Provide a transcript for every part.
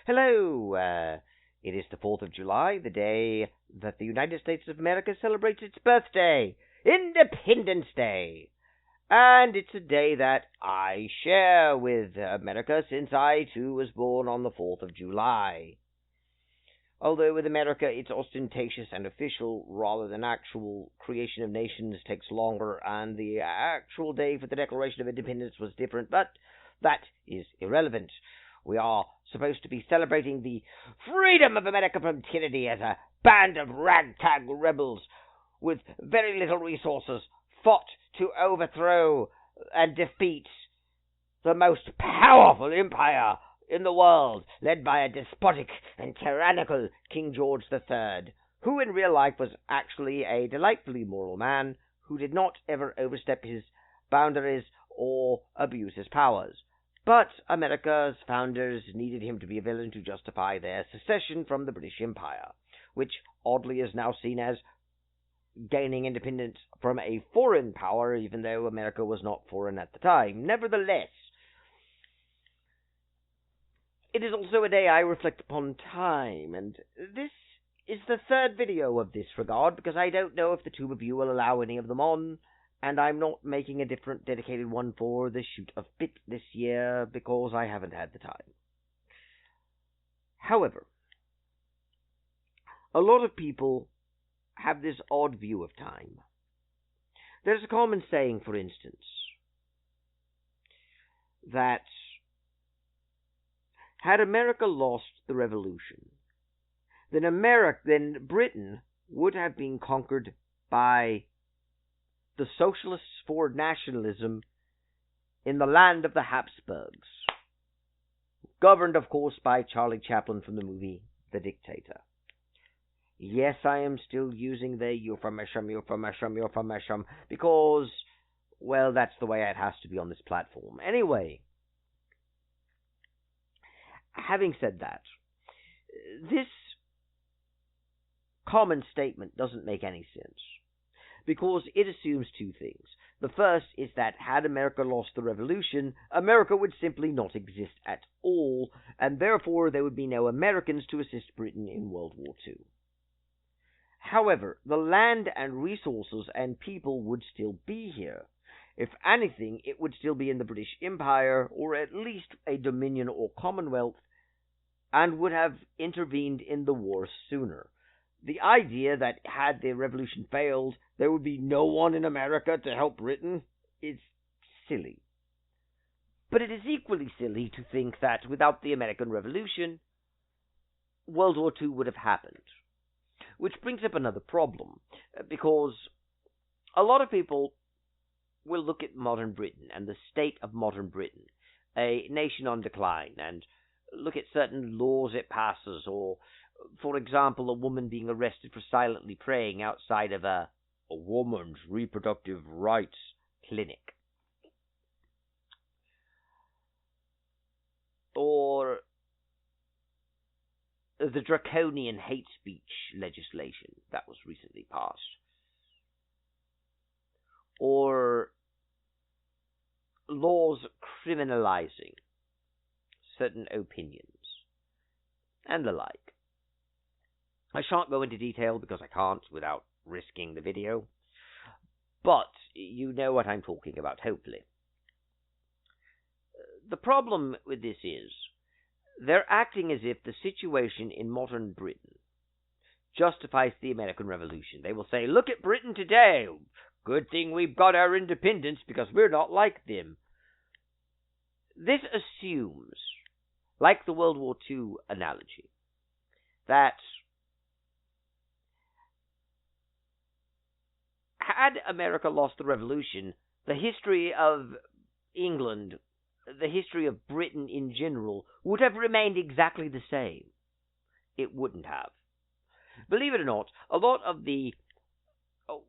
Hello. It is the 4th of July, the day that the United States of America celebrates its birthday, Independence Day. And it's a day that I share with America since I, too, was born on the 4th of July. Although with America it's ostentatious and official rather than actual creation of nations takes longer, and the actual day for the Declaration of Independence was different, but that is irrelevant. We are supposed to be celebrating the freedom of America from tyranny as a band of ragtag rebels with very little resources fought to overthrow and defeat the most powerful empire in the world, led by a despotic and tyrannical King George III, who in real life was actually a delightfully moral man who did not ever overstep his boundaries or abuse his powers. But America's founders needed him to be a villain to justify their secession from the British Empire, which oddly is now seen as gaining independence from a foreign power, even though America was not foreign at the time. Nevertheless, it is also a day I reflect upon time, and this is the third video of this regard, because I don't know if the two of you will allow any of them on, and I'm not making a different dedicated one for the shoot of bit this year, because I haven't had the time. However, a lot of people have this odd view of time. There's a common saying, for instance, that had America lost the Revolution, then Britain would have been conquered by the Socialists for Nationalism in the land of the Habsburgs, governed, of course, by Charlie Chaplin from the movie The Dictator. Yes, I am still using the euphemism, because, well, that's the way it has to be on this platform. Anyway, having said that, this common statement doesn't make any sense, because it assumes two things. The first is that had America lost the Revolution, America would simply not exist at all, and therefore there would be no Americans to assist Britain in World War II. However, the land and resources and people would still be here. If anything, it would still be in the British Empire, or at least a Dominion or Commonwealth, and would have intervened in the war sooner. The idea that had the revolution failed, there would be no one in America to help Britain is silly. But it is equally silly to think that without the American Revolution, World War II would have happened. Which brings up another problem, because a lot of people will look at modern Britain and the state of modern Britain, a nation on decline, and look at certain laws it passes, or, for example, a woman being arrested for silently praying outside of a woman's reproductive rights clinic. Or the draconian hate speech legislation that was recently passed. Or laws criminalizing certain opinions, and the like. I shan't go into detail because I can't without risking the video, but you know what I'm talking about, hopefully. The problem with this is, they're acting as if the situation in modern Britain justifies the American Revolution. They will say, look at Britain today. Good thing we've got our independence because we're not like them. This assumes, like the World War II analogy, that had America lost the Revolution, the history of England, the history of Britain in general, would have remained exactly the same. It wouldn't have. Believe it or not, a lot of the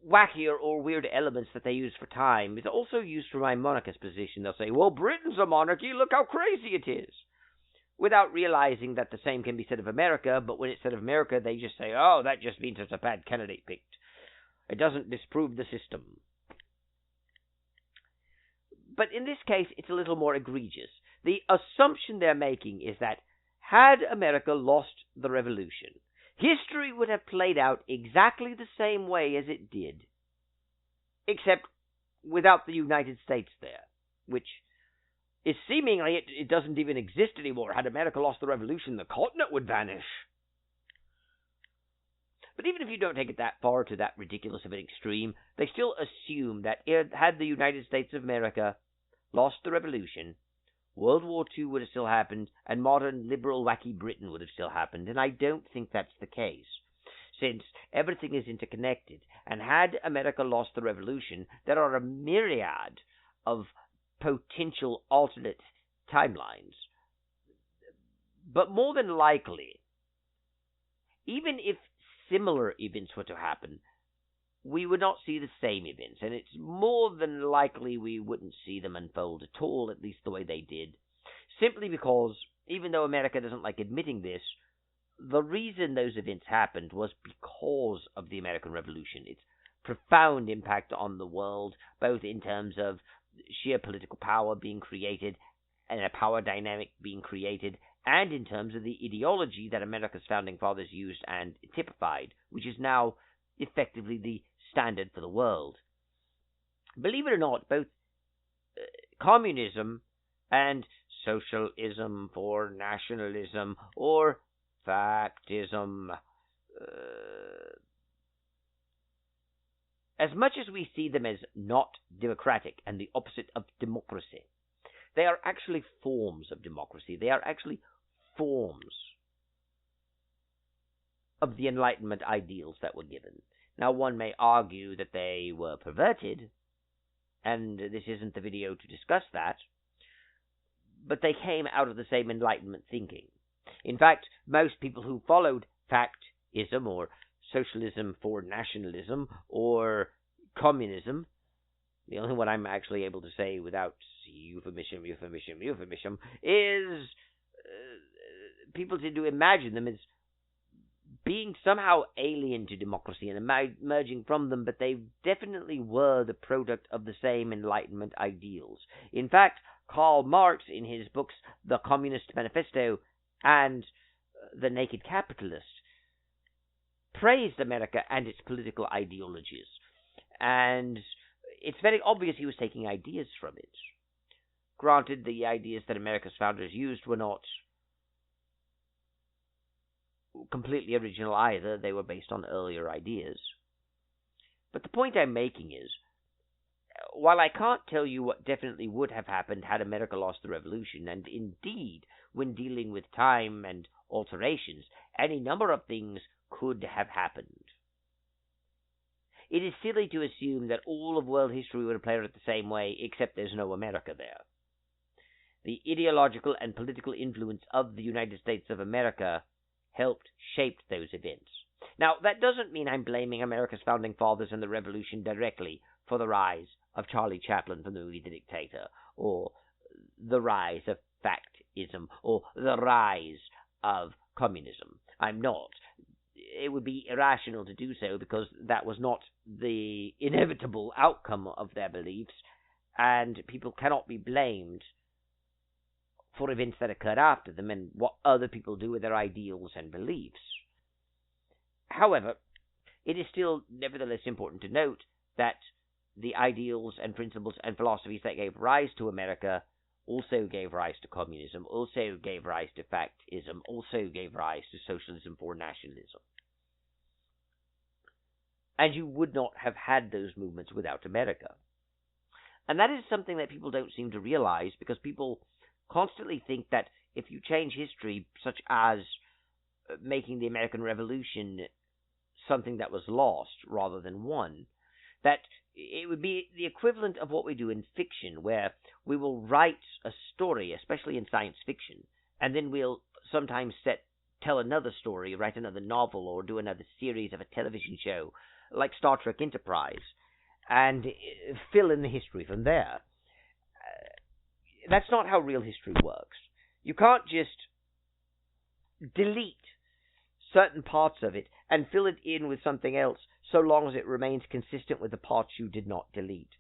wackier or weird elements that they use for time is also used for my monarchist position. They'll say, well, Britain's a monarchy, look how crazy it is. Without realizing that the same can be said of America, but when it's said of America, they just say, oh, that just means it's a bad candidate picked. It doesn't disprove the system. But in this case, it's a little more egregious. The assumption they're making is that had America lost the Revolution, history would have played out exactly the same way as it did, except without the United States there, which is seemingly it doesn't even exist anymore. Had America lost the Revolution, the continent would vanish. But even if you don't take it that far to that ridiculous of an extreme, they still assume that had the United States of America lost the Revolution, World War II would have still happened, and modern liberal wacky Britain would have still happened, and I don't think that's the case, since everything is interconnected, and had America lost the Revolution, there are a myriad of potential alternate timelines. But more than likely, even if similar events were to happen, we would not see the same events, and it's more than likely we wouldn't see them unfold at all, at least the way they did, simply because, even though America doesn't like admitting this, the reason those events happened was because of the American Revolution. Its profound impact on the world, both in terms of sheer political power being created and a power dynamic being created, and in terms of the ideology that America's founding fathers used and typified, which is now effectively the standard for the world. Believe it or not, both communism and socialism for nationalism, or factism, as much as we see them as not democratic and the opposite of democracy, they are actually forms of democracy. They are actually forms of the Enlightenment ideals that were given. Now, one may argue that they were perverted, and this isn't the video to discuss that, but they came out of the same Enlightenment thinking. In fact, most people who followed factism, or socialism for nationalism, or communism, the only one I'm actually able to say without euphemism, is people tend to imagine them as being somehow alien to democracy and emerging from them, but they definitely were the product of the same Enlightenment ideals. In fact, Karl Marx, in his books The Communist Manifesto and The Naked Capitalist, praised America and its political ideologies, and it's very obvious he was taking ideas from it. Granted, the ideas that America's founders used were not completely original either. They were based on earlier ideas. But the point I'm making is, while I can't tell you what definitely would have happened had America lost the Revolution, and indeed, when dealing with time and alterations, any number of things could have happened, it is silly to assume that all of world history would have played out the same way, except there's no America there. The ideological and political influence of the United States of America helped shape those events. Now, that doesn't mean I'm blaming America's founding fathers and the Revolution directly for the rise of Charlie Chaplin from the movie The Dictator, or the rise of factism, or the rise of communism. I'm not. It would be irrational to do so, because that was not the inevitable outcome of their beliefs, and people cannot be blamed for events that occurred after them and what other people do with their ideals and beliefs. However, it is still nevertheless important to note that the ideals and principles and philosophies that gave rise to America also gave rise to communism, also gave rise to factism, also gave rise to socialism for nationalism. And you would not have had those movements without America. And that is something that people don't seem to realize, because people constantly think that if you change history, such as making the American Revolution something that was lost rather than won, that it would be the equivalent of what we do in fiction, where we will write a story, especially in science fiction, and then we'll sometimes tell another story, write another novel, or do another series of a television show, like Star Trek Enterprise, and fill in the history from there. That's not how real history works. You can't just delete certain parts of it and fill it in with something else, so long as it remains consistent with the parts you did not delete.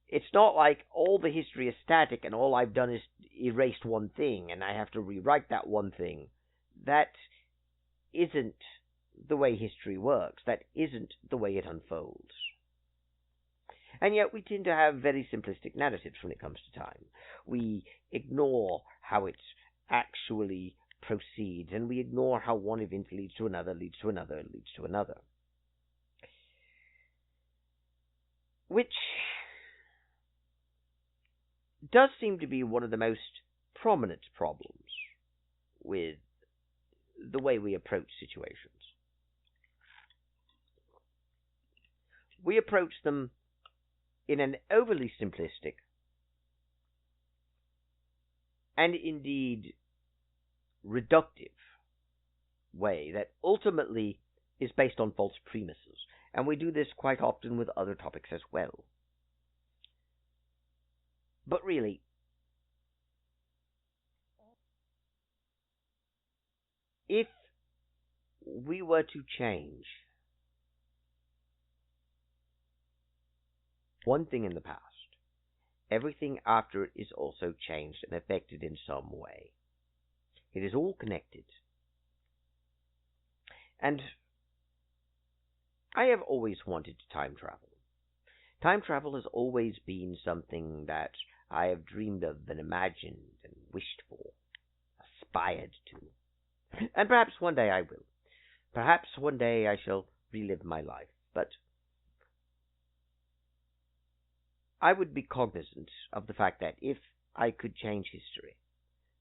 It's not like all the history is static and all I've done is erased one thing and I have to rewrite that one thing. that isn't the way history works. That isn't the way it unfolds. And yet we tend to have very simplistic narratives when it comes to time. We ignore how it actually proceeds, and we ignore how one event leads to another, leads to another, leads to another. Which does seem to be one of the most prominent problems with the way we approach situations. We approach them in an overly simplistic and indeed reductive way that ultimately is based on false premises. And we do this quite often with other topics as well. But really, if we were to change one thing in the past, everything after it is also changed and affected in some way. It is all connected. And I have always wanted to time travel. Time travel has always been something that I have dreamed of and imagined and wished for, aspired to. And perhaps one day I will. Perhaps one day I shall relive my life. But I would be cognizant of the fact that if I could change history,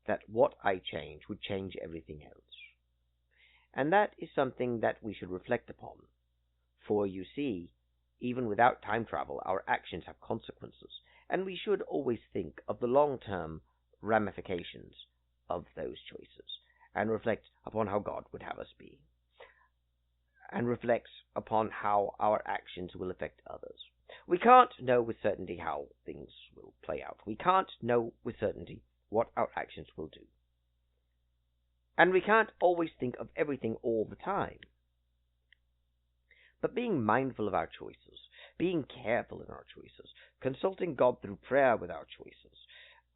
that what I change would change everything else. And that is something that we should reflect upon. For you see, even without time travel, our actions have consequences, and we should always think of the long-term ramifications of those choices, and reflect upon how God would have us be, and reflect upon how our actions will affect others. We can't know with certainty how things will play out. We can't know with certainty what our actions will do. And we can't always think of everything all the time. But being mindful of our choices, being careful in our choices, consulting God through prayer with our choices,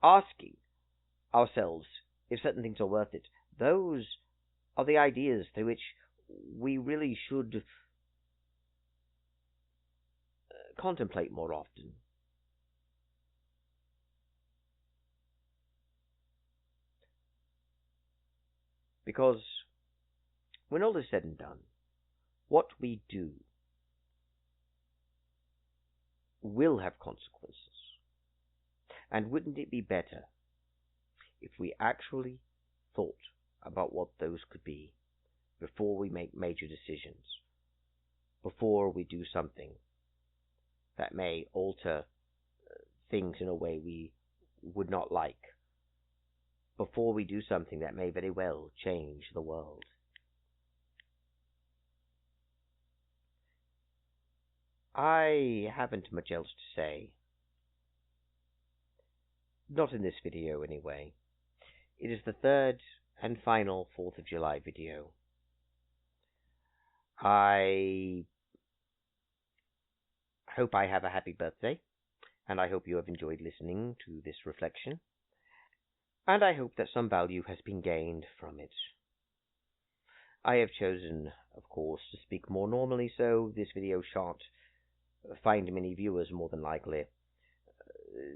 asking ourselves if certain things are worth it, those are the ideas through which we really should contemplate more often. Because when all is said and done, what we do will have consequences. And wouldn't it be better if we actually thought about what those could be before we make major decisions, before we do something that may alter things in a way we would not like, before we do something that may very well change the world? I haven't much else to say. Not in this video, anyway. It is the third and final 4th of July video. I hope I have a happy birthday, and I hope you have enjoyed listening to this reflection, and I hope that some value has been gained from it. I have chosen, of course, to speak more normally, so this video shan't find many viewers, more than likely.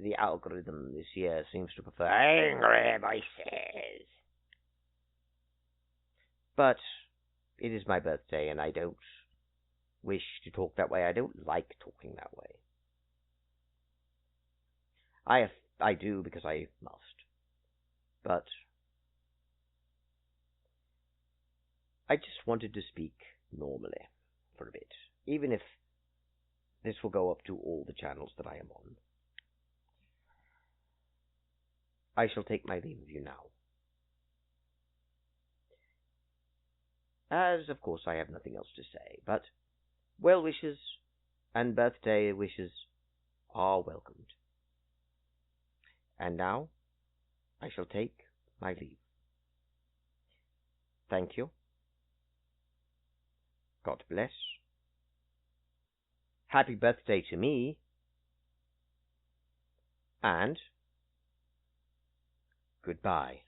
The algorithm this year seems to prefer angry voices. But it is my birthday, and I don't wish to talk that way. I don't like talking that way. I do because I must. But I just wanted to speak normally for a bit, even if this will go up to all the channels that I am on. I shall take my leave of you now, as of course I have nothing else to say, but well wishes and birthday wishes are welcomed. And now I shall take my leave. Thank you. God bless. Happy birthday to me. And goodbye.